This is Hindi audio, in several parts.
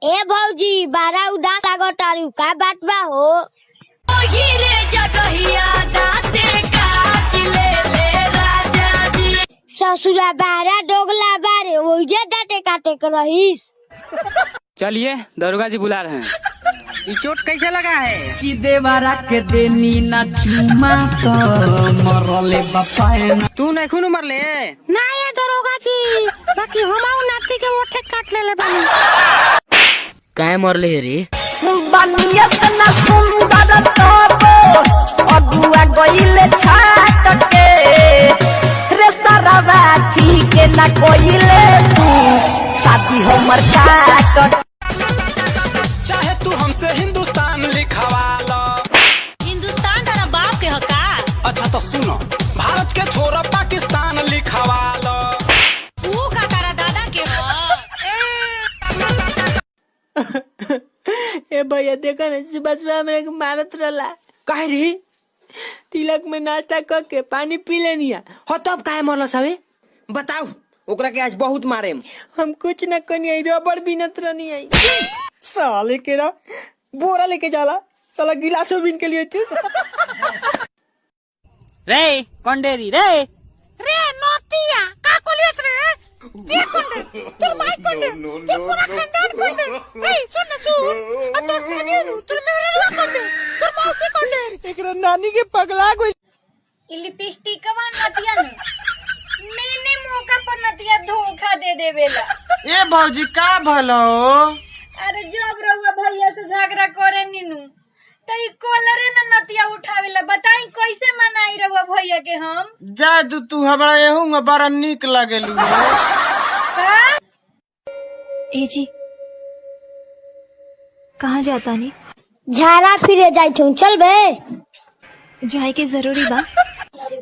ए भौजी बारा उदास लागतारू का बात बा हो? ससुरा बारा दोगला बारे ओइजे डाटे काटे कर रहीस। चलिए दरोगा जी बुला रहे हैं। ये चोट कैसे लगा है? कि देवरा के देनी ना चुमा तो मरले बपाए ना। तू नहीं खून मरले ना ये दरोगा जी, बाकी हमाऊ नाती के ओठे काट ले बानी। काय मरले रे? बनियत ना सुंदर तोबो अगुआ गइले छाट के रे सरवा के ना कोइले तू शादी हमर काट। चाहे तू हमसे हिंदुस्तान लिखवा लो। हिंदुस्तान तेरा बाप के हका? अच्छा तो सुनो, भारत के छोरा पाकिस्तान लिखवा लो। तू का तारा दादा के हो? ए भैया देखा ना सुबह सुबह मेरे को मारत रहला। काहे रे? तिलक में नाश्ता करके पानी पी लेनी है। हो तब काहे मरल सवे? बताओ ओकरा के आज बहुत मारे। हम कुछ न कनी आई, रबड़ बीनत रहनी आई। साले के रा बोरा लेके जाला, साला गिलासो बीन के लिए थे। रे कंडेरी रे रे नोतिया का कोलियस रे? ये कोंडे तोर भाई कोंडे ये पूरा खानदान कोंडे। ए सुन ना सुन, तोर सजीनु तोर मेरा कोंडे तोर मौसी कोंडे। एकरा नानी के पगला गई। लिपस्टिक कवा नतिया में मैंने मौका पर नतिया धोखा दे देवेला। ए भौजी का भलो? अरे जब रहुआ भैया से झगड़ा करे नीनू तो ई कॉलरे न नतिया उठावेला। बताई कैसे मनाई रहुआ भैया के हम? जादू तू हमरा एहू में बड़ा निक लागेलू। ए जी कहाँ जाता नहीं? झाड़ा फिरे जाई छू, चल बे। जाए के जरूरी बा?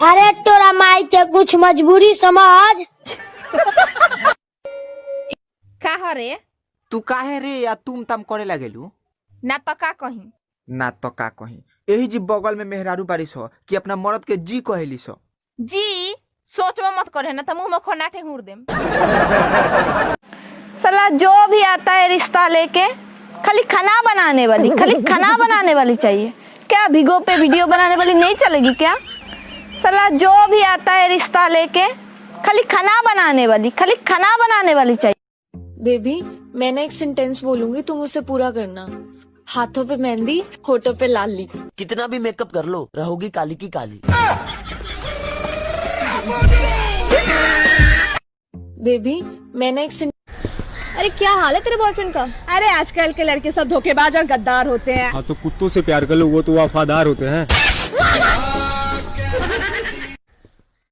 अरे तोरा माई के कुछ मजबूरी समझ। का हो रे? तू काहे रे या तुम तम करे लगेलू? ना तो का कही? ना तो का कही। यही जी बगल में मेहरारू बारिश हो कि अपना मर्द के जी कहेली सो। जी सोचवा मत करे ना तो मुंह में खोनाटे हुर देम। साला जो भी आता है रिश्ता लेके खाली खाना बनाने वाली, खाली खाना बनाने वाली चाहिए क्या? भिगो पे वीडियो बनाने वाली नहीं चलेगी क्या? साला जो भी आता है रिश्ता लेके खाली खाना बनाने वाली, खाली खाना बनाने वाली चाहिए। बेबी मैंने एक सेंटेंस बोलूंगी, तुम उसे पूरा करना। हाथों पे मेहंदी, होठों पे लाली। कितना भी मेकअप कर लो रहोगी काली की काली। बेबी मैंने एक अरे क्या हाल है तेरे बॉयफ्रेंड का? अरे आजकल के लड़के सब धोखेबाज और गद्दार होते हैं। हाँ तो कुत्तों से प्यार कर लो, वो तो वफादार होते हैं।